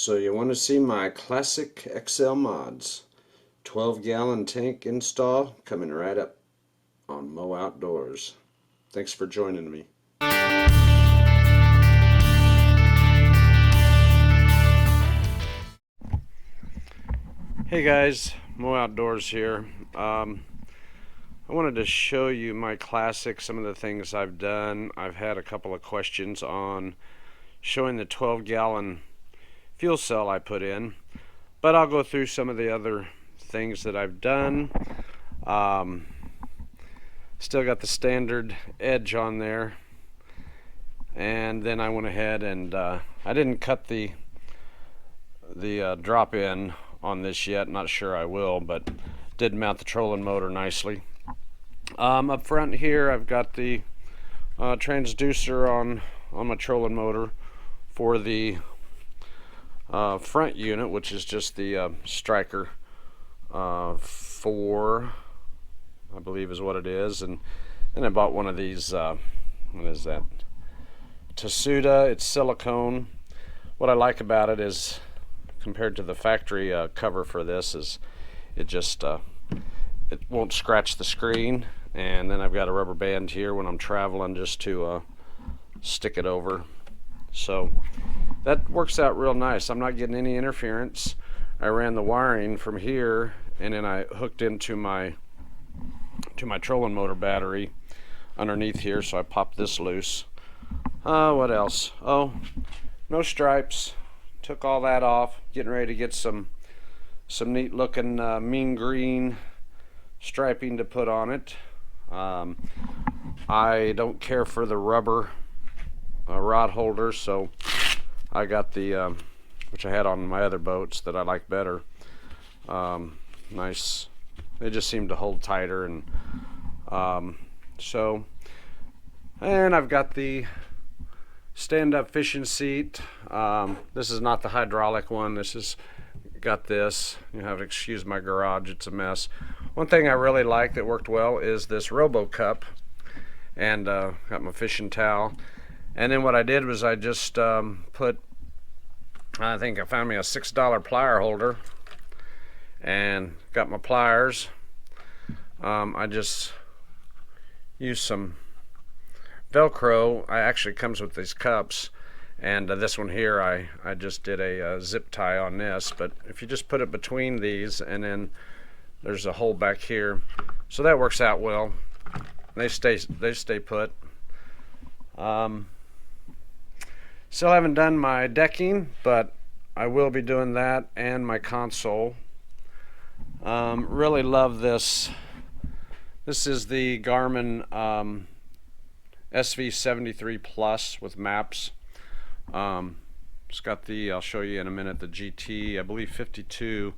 So you want to see my classic XL mods. 12-gallon tank install coming right up on Moe Outdoors. Thanks for joining me. Hey guys, Moe Outdoors here. I wanted to show you my classic, some of the things I've done. I've had a couple of questions on showing the 12-gallon fuel cell I put in, but I'll go through some of the other things that I've done. Still got the standard edge on there, and then I went ahead and I didn't cut the drop in on this yet. Not sure I will, but did mount the trolling motor nicely. Up front here I've got the transducer on my trolling motor for the front unit, which is just the Striker 4, I believe is what it is. And then I bought one of these, what is that? Tsuda. It's silicone. What I like about it is, compared to the factory cover for this, is it just it won't scratch the screen. And then I've got a rubber band here when I'm traveling just to stick it over. So that works out real nice. I'm not getting any interference. I ran the wiring from here, and then I hooked into my trolling motor battery underneath here, so I popped this loose. What else? Oh, no stripes. Took all that off. Getting ready to get some neat looking mean green striping to put on it. I don't care for the rubber rod holder, so I got the which I had on my other boats that I like better. Nice. They just seem to hold tighter, and and I've got the stand-up fishing seat. This is not the hydraulic one. This is got this. You have to excuse my garage, it's a mess. One thing I really like that worked well is this Robo Cup, and got my fishing towel. And then what I did was I just put, I think I found me a $6 plier holder, and got my pliers. I just used some Velcro. I actually comes with these cups, and this one here I just did a zip tie on this. But if you just put it between these, and then there's a hole back here, so that works out well. They stay put. Still haven't done my decking, but I will be doing that, and my console. Really love this. This is the Garmin SV73 Plus with maps. It's got the, I'll show you in a minute, the GT, I believe 52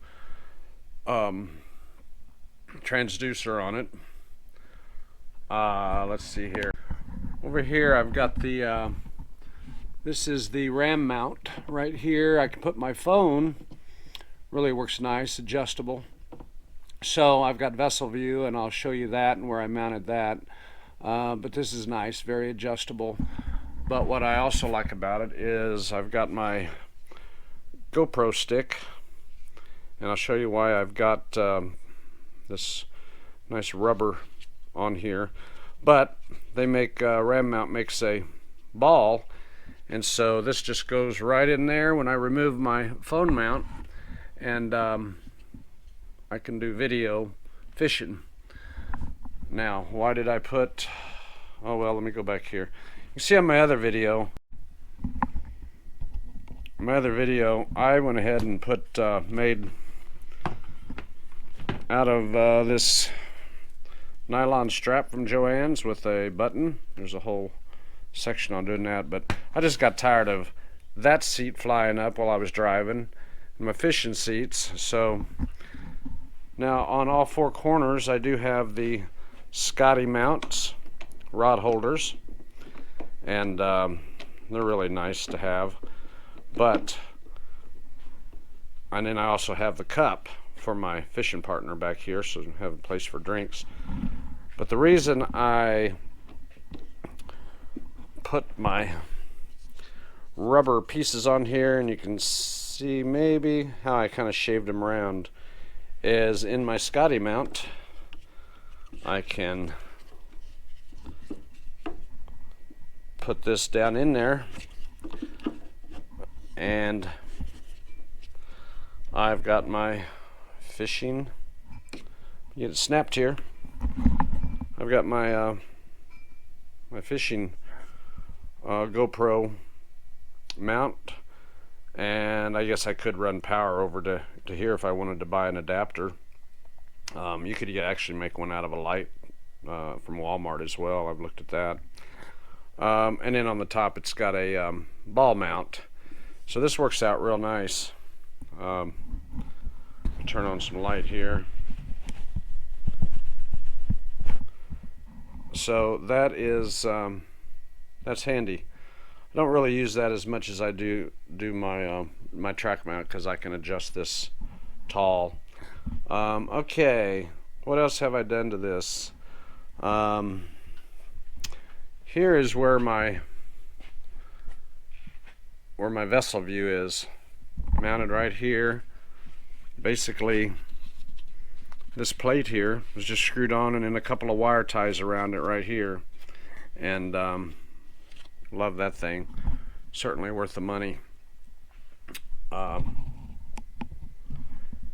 transducer on it. Let's see here. Over here I've got the this is the RAM mount right here. I can put my phone. Really works nice, adjustable. So I've got vessel view, and I'll show you that and where I mounted that. But this is nice, very adjustable. But what I also like about it is I've got my GoPro stick, and I'll show you why I've got this nice rubber on here. But they make RAM mount makes a ball, and so this just goes right in there when I remove my phone mount, and I can do video fishing. Now, why did I put, oh well, let me go back here. You can see on my other video, I went ahead and put, made out of this nylon strap from Joann's with a button. There's a whole section on doing that, but I just got tired of that seat flying up while I was driving, and my fishing seats. So now on all four corners I do have the Scotty mounts, rod holders, and they're really nice to have. But, and then I also have the cup for my fishing partner back here, so I have a place for drinks. But the reason I put my rubber pieces on here, and you can see maybe how I kind of shaved them around is in my Scotty mount. I can put this down in there, and I've got my fishing. Get it snapped here. I've got my my fishing GoPro mount, and I guess I could run power over to here if I wanted to buy an adapter. You could actually make one out of a light from Walmart as well. I've looked at that. And then on the top it's got a ball mount, so this works out real nice. Turn on some light here. So that is that's handy. I don't really use that as much as I do my my track mount, because I can adjust this tall. Okay, what else have I done to this? Here is where my vessel view is mounted right here. Basically, this plate here was just screwed on, and then a couple of wire ties around it right here. And love that thing. Certainly worth the money. And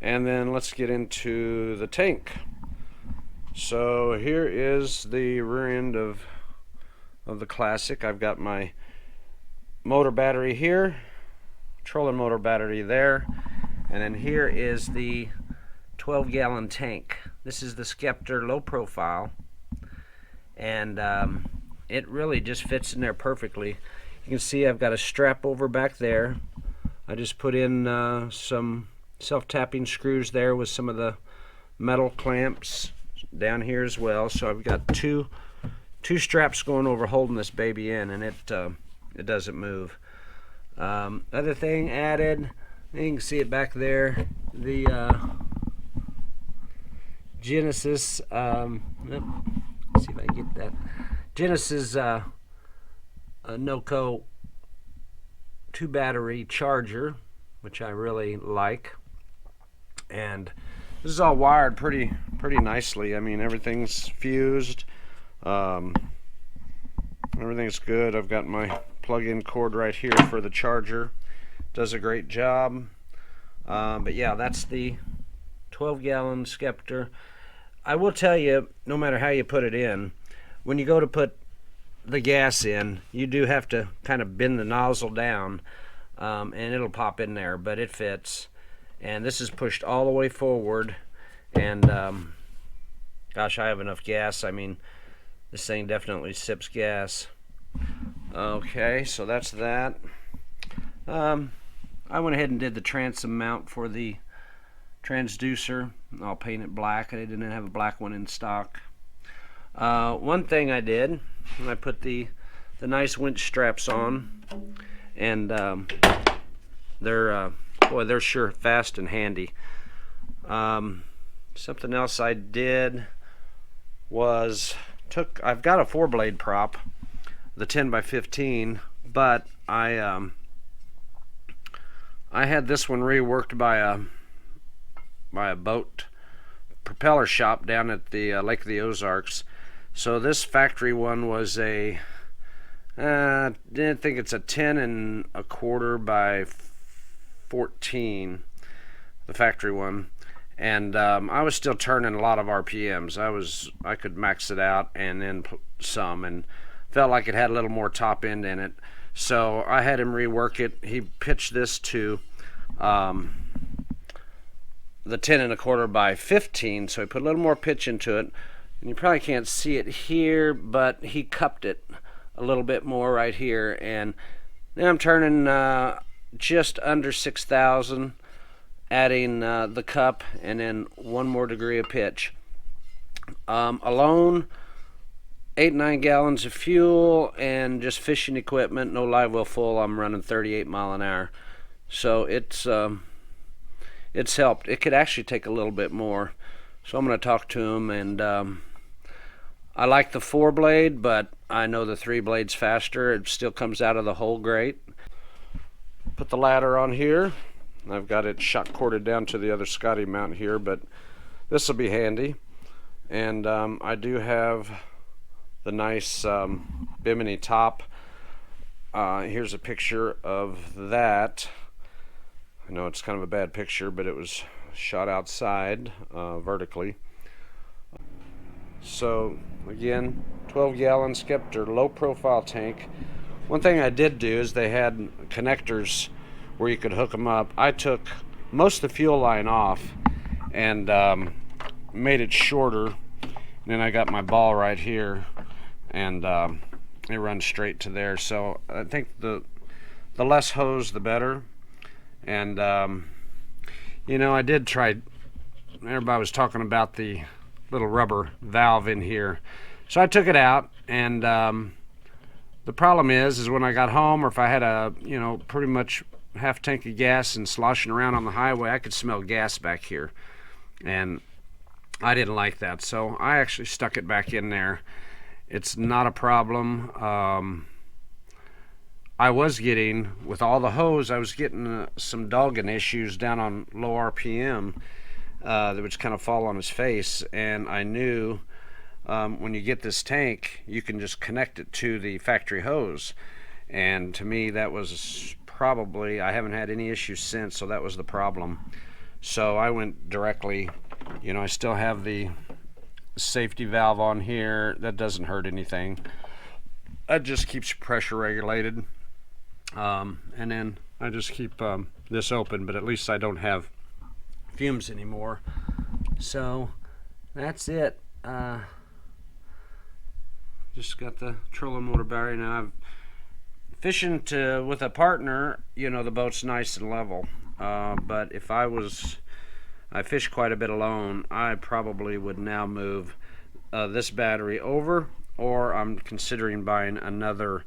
then let's get into the tank. So here is the rear end of the Classic. I've got my motor battery here, trolling motor battery there, and then here is the 12-gallon tank. This is the Scepter low profile, and it really just fits in there perfectly. You can see I've got a strap over back there. I just put in some self-tapping screws there with some of the metal clamps down here as well. So I've got two straps going over holding this baby in, and it doesn't move. Other thing added, you can see it back there, the Genesis, let's see if I can get that, Genesis NOCO 2-battery charger, which I really like. And this is all wired pretty nicely. I mean, everything's fused. Everything's good. I've got my plug-in cord right here for the charger. Does a great job. But yeah, that's the 12-gallon Scepter. I will tell you, no matter how you put it in, when you go to put the gas in, you do have to kind of bend the nozzle down, and it'll pop in there, but it fits. And this is pushed all the way forward, and gosh, I have enough gas. I mean, this thing definitely sips gas. Okay, so that's that. I went ahead and did the transom mount for the transducer. I'll paint it black. I didn't have a black one in stock. One thing I did, I put the nice winch straps on, and they're sure fast and handy. Something else I did was I've got a 4-blade prop, the 10x15, but I had this one reworked by a boat propeller shop down at the Lake of the Ozarks. So this factory one was I think it's a 10 1/4 by 14, the factory one. And I was still turning a lot of RPMs. I could max it out and then some, and felt like it had a little more top end in it. So I had him rework it. He pitched this to the 10 1/4 by 15, so he put a little more pitch into it. And you probably can't see it here, but he cupped it a little bit more right here, and now I'm turning just under 6,000, adding the cup and then 1 more degree of pitch. Alone, 8-9 gallons of fuel and just fishing equipment, no live well full, I'm running 38 mile an hour. So it's helped. It could actually take a little bit more. So I'm going to talk to him, and I like the 4-blade, but I know the 3-blade's faster. It still comes out of the hole great. Put the ladder on here. I've got it shock corded down to the other Scotty mount here, but this will be handy. And I do have the nice Bimini top. Here's a picture of that. I know it's kind of a bad picture, but it was shot outside vertically. So again, 12-gallon Scepter low profile tank. One thing I did do is they had connectors where you could hook them up. I took most of the fuel line off and made it shorter. And then I got my ball right here, and it runs straight to there. So I think the less hose, the better. And you know, I did try. Everybody was talking about the little rubber valve in here, so I took it out. And the problem is when I got home, or if I had a, you know, pretty much half tank of gas and sloshing around on the highway, I could smell gas back here, and I didn't like that. So I actually stuck it back in there. It's not a problem. I was getting, with all the hose, I was getting some dogging issues down on low RPM that would just kind of fall on his face, and I knew when you get this tank, you can just connect it to the factory hose. And to me, that was probably, I haven't had any issues since, so that was the problem. So I went directly, you know, I still have the safety valve on here. That doesn't hurt anything. That just keeps pressure regulated. And then I just keep this open, but at least I don't have fumes anymore. So that's it. Just got the trolling motor battery now. I'm fishing with a partner, you know, the boat's nice and level. But if I fish quite a bit alone, I probably would now move this battery over, or I'm considering buying another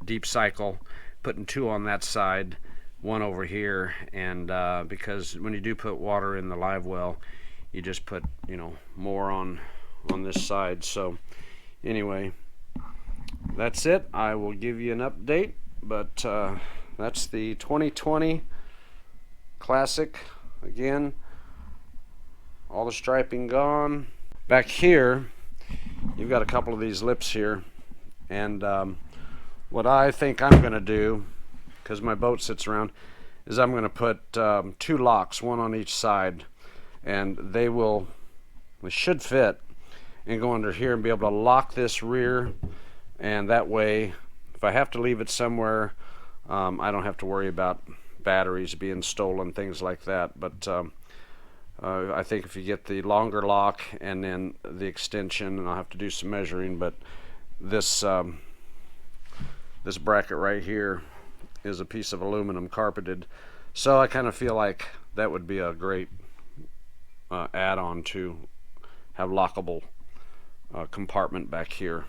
deep cycle, putting two on that side, one over here. And because when you do put water in the live well, you just put, you know, more on this side. So anyway, that's it. I will give you an update, but that's the 2020 Classic. Again, all the striping gone. Back here, you've got a couple of these lips here, and what I think I'm going to do, because my boat sits around, is I'm going to put two locks, one on each side, and they should fit and go under here and be able to lock this rear, and that way if I have to leave it somewhere, I don't have to worry about batteries being stolen, things like that. But I think if you get the longer lock and then the extension, and I'll have to do some measuring, but this this bracket right here is a piece of aluminum carpeted, so I kind of feel like that would be a great add-on to have lockable compartment back here.